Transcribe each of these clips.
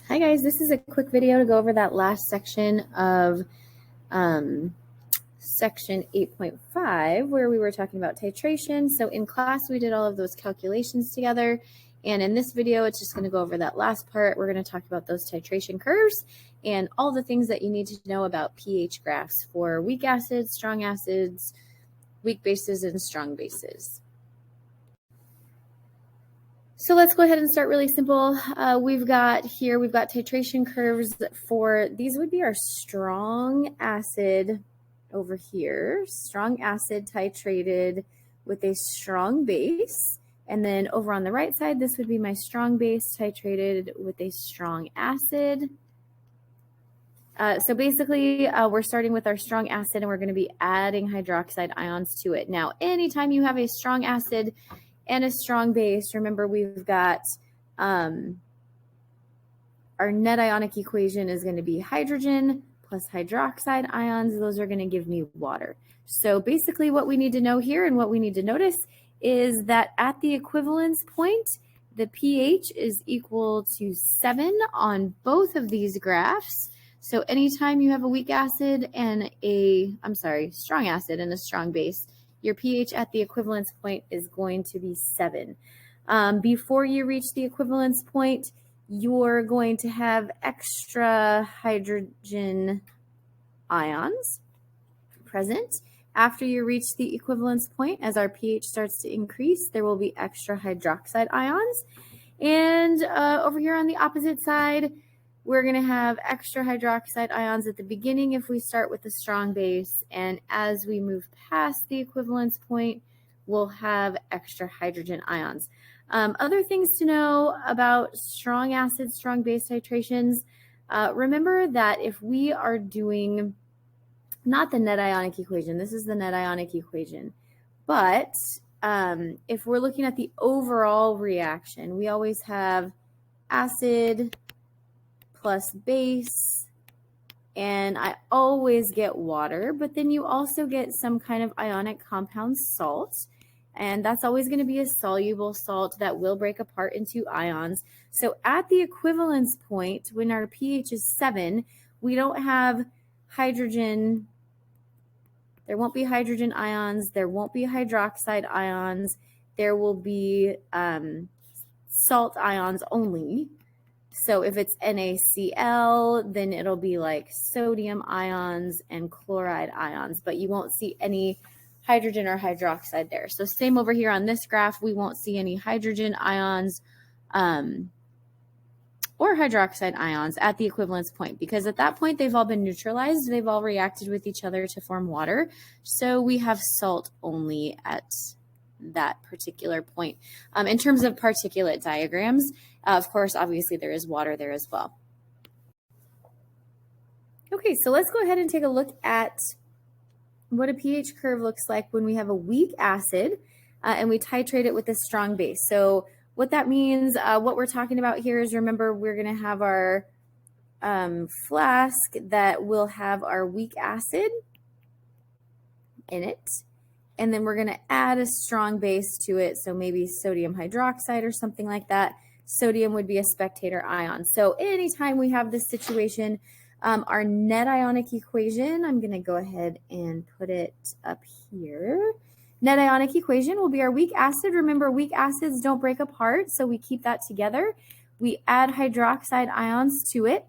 Hi guys, this is a quick video to go over that last section of section 8.5 where we were talking about titration. So in class we did all of those calculations together, and in this video it's just going to go over that last part. We're going to talk about those titration curves and all the things that you need to know about pH graphs for weak acids, strong acids, weak bases, and strong bases. So let's go ahead and start really simple. We've got titration curves for, these would be our strong acid over here, strong acid titrated with a strong base. And then over on the right side, this would be my strong base titrated with a strong acid. So basically, we're starting with our strong acid and we're going to be adding hydroxide ions to it. Now, anytime you have a strong acid and a strong base, remember we've got our net ionic equation is going to be hydrogen plus hydroxide ions. Those are going to give me water. So basically what we need to know here and what we need to notice is that at the equivalence point, the pH is equal to 7 on both of these graphs. So anytime you have a weak acid and strong acid and a strong base, your pH at the equivalence point is going to be 7. Before you reach the equivalence point, you're going to have extra hydrogen ions present. After you reach the equivalence point, as our pH starts to increase, there will be extra hydroxide ions. And over here on the opposite side, we're going to have extra hydroxide ions at the beginning if we start with a strong base. And as we move past the equivalence point, we'll have extra hydrogen ions. Other things to know about strong acid, strong base titrations. Remember that if we are doing not the net ionic equation, this is the net ionic equation, but if we're looking at the overall reaction, we always have acid plus base, and I always get water, but then you also get some kind of ionic compound salt, and that's always going to be a soluble salt that will break apart into ions. So at the equivalence point, when our pH is 7, we don't have hydrogen. There won't be hydrogen ions. There won't be hydroxide ions. There will be salt ions only. So if it's NaCl, then it'll be like sodium ions and chloride ions, but you won't see any hydrogen or hydroxide there. So same over here on this graph, we won't see any hydrogen ions or hydroxide ions at the equivalence point, because at that point they've all been neutralized. They've all reacted with each other to form water. So we have salt only at that particular point. In terms of particulate diagrams, of course, obviously there is water there as well. Okay, so let's go ahead and take a look at what a pH curve looks like when we have a weak acid and we titrate it with a strong base. So what that means, what we're talking about here is, remember, we're going to have our flask that will have our weak acid in it. And then we're going to add a strong base to it, so maybe sodium hydroxide or something like that. Sodium would be a spectator ion. So anytime we have this situation, our net ionic equation, I'm going to go ahead and put it up here. Net ionic equation will be our weak acid. Remember, weak acids don't break apart, so we keep that together. We add hydroxide ions to it,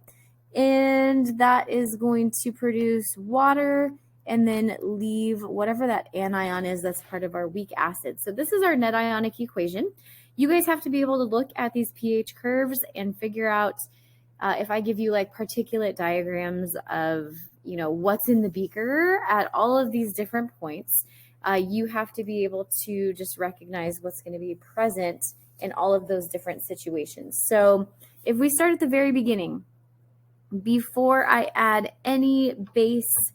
and that is going to produce water and then leave whatever that anion is that's part of our weak acid. So this is our net ionic equation. You guys have to be able to look at these pH curves and figure out if I give you like particulate diagrams of, what's in the beaker at all of these different points, you have to be able to just recognize what's going to be present in all of those different situations. So if we start at the very beginning, before I add any base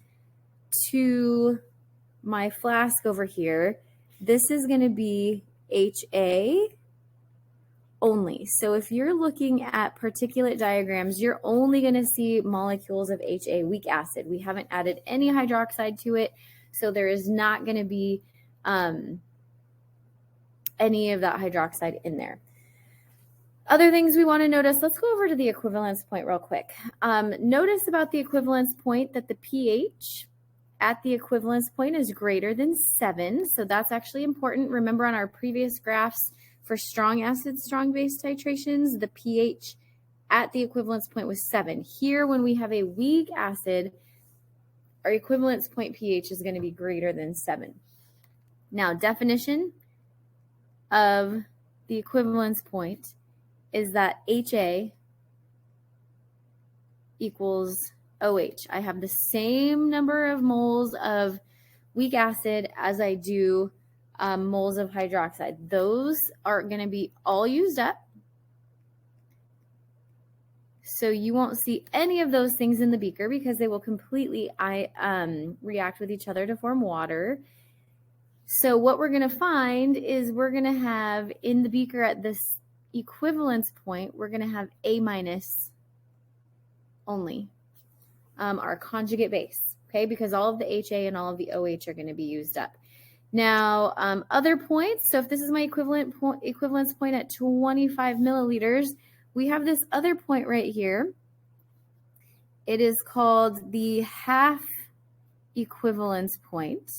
to my flask over here, this is going to be HA only. So if you're looking at particulate diagrams, you're only going to see molecules of HA, weak acid. We haven't added any hydroxide to it, so there is not going to be any of that hydroxide in there. Other things we want to notice, let's go over to the equivalence point real quick. Notice about the equivalence point that the pH at the equivalence point is greater than 7. So that's actually important. Remember on our previous graphs for strong acid, strong base titrations, the pH at the equivalence point was 7. Here, when we have a weak acid, our equivalence point pH is going to be greater than 7. Now, definition of the equivalence point is that HA equals OH. I have the same number of moles of weak acid as I do moles of hydroxide. Those are going to be all used up. So you won't see any of those things in the beaker because they will completely react with each other to form water. So what we're going to find is we're going to have in the beaker at this equivalence point, we're going to have A minus only, our conjugate base, okay? Because all of the HA and all of the OH are going to be used up. Now, other points, so if this is my equivalence point at 25 milliliters, we have this other point right here. It is called the half equivalence point.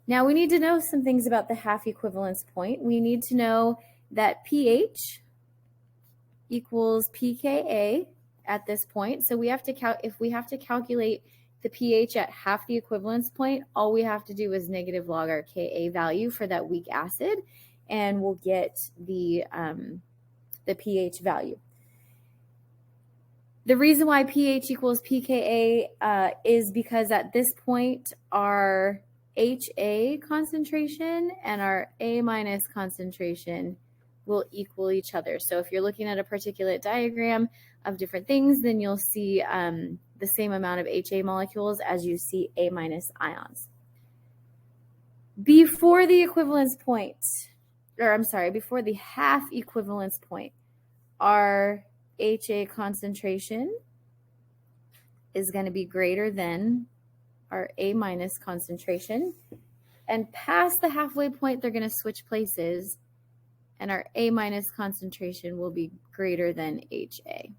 Now, we need to know some things about the half equivalence point. We need to know that pH equals pKa at this point. So we have to if we have to calculate the pH at half the equivalence point, all we have to do is negative log our Ka value for that weak acid, and we'll get the pH value. The reason why pH equals pKa is because at this point, our HA concentration and our A minus concentration will equal each other. So if you're looking at a particulate diagram of different things, then you'll see the same amount of HA molecules as you see A minus ions. Before the equivalence point, before the half equivalence point, our HA concentration is going to be greater than our A minus concentration. And past the halfway point, they're going to switch places, and our A minus concentration will be greater than HA.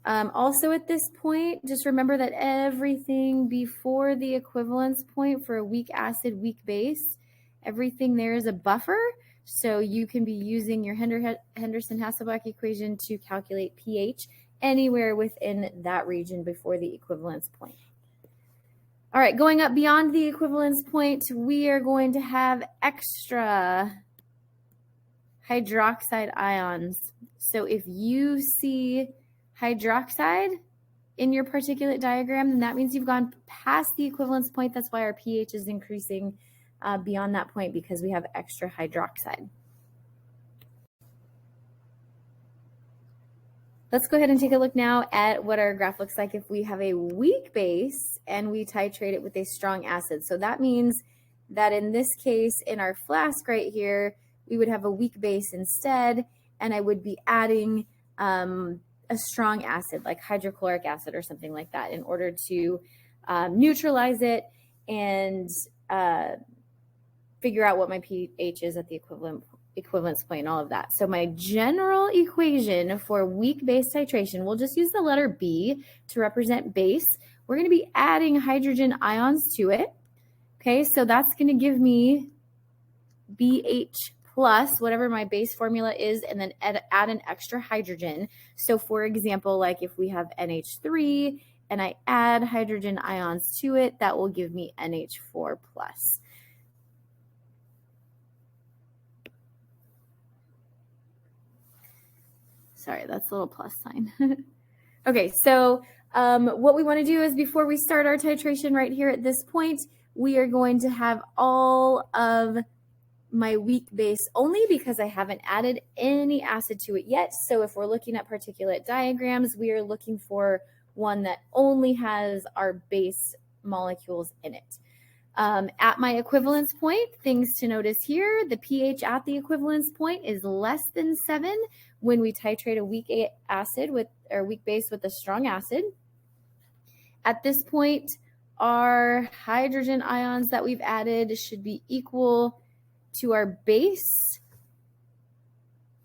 Also at this point, just remember that everything before the equivalence point for a weak acid, weak base, everything there is a buffer. So you can be using your Henderson-Hasselbalch equation to calculate pH anywhere within that region before the equivalence point. All right, going up beyond the equivalence point, we are going to have extra hydroxide ions. So if you see hydroxide in your particulate diagram, then that means you've gone past the equivalence point. That's why our pH is increasing beyond that point, because we have extra hydroxide. Let's go ahead and take a look now at what our graph looks like if we have a weak base and we titrate it with a strong acid. So that means that in this case, in our flask right here, we would have a weak base instead, and I would be adding a strong acid like hydrochloric acid or something like that in order to neutralize it and figure out what my pH is at the equivalence point and all of that. So my general equation for weak base titration, we'll just use the letter B to represent base. We're going to be adding hydrogen ions to it. Okay, so that's going to give me BH plus whatever my base formula is, and then add an extra hydrogen. So for example, like if we have NH3 and I add hydrogen ions to it, that will give me NH4 plus. Sorry, that's a little plus sign. Okay, so what we want to do is before we start our titration right here at this point, we are going to have all of my weak base only because I haven't added any acid to it yet. So if we're looking at particulate diagrams, we are looking for one that only has our base molecules in it. At my equivalence point, things to notice here, the pH at the equivalence point is less than 7 when we titrate a weak acid with or weak base with a strong acid. At this point, our hydrogen ions that we've added should be equal to our base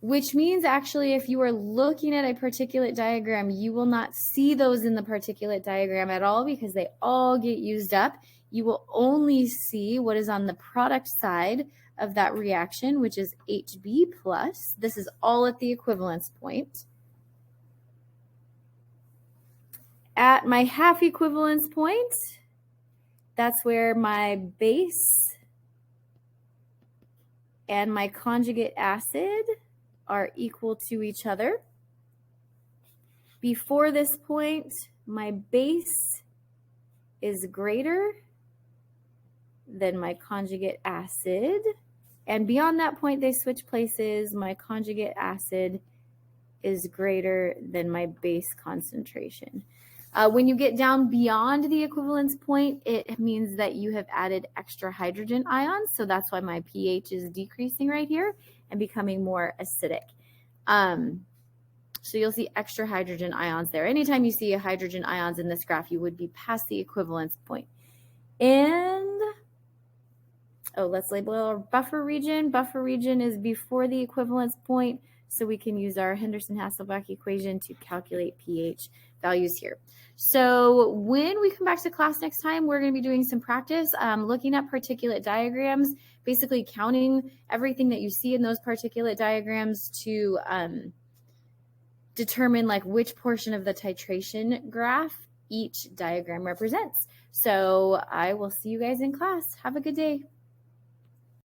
which means actually if you are looking at a particulate diagram, you will not see those in the particulate diagram at all because they all get used up. You will only see what is on the product side of that reaction, which is HB plus. This is all at the equivalence point. At my half equivalence point, that's where my base and my conjugate acid are equal to each other. Before this point, my base is greater than my conjugate acid. And beyond that point, they switch places. My conjugate acid is greater than my base concentration. When you get down beyond the equivalence point, it means that you have added extra hydrogen ions. So that's why my pH is decreasing right here and becoming more acidic. So you'll see extra hydrogen ions there. Anytime you see hydrogen ions in this graph, you would be past the equivalence point. And, let's label our buffer region. Buffer region is before the equivalence point, so we can use our Henderson-Hasselbalch equation to calculate pH values here. So when we come back to class next time, we're going to be doing some practice, looking at particulate diagrams, basically counting everything that you see in those particulate diagrams to determine like which portion of the titration graph each diagram represents. So I will see you guys in class. Have a good day.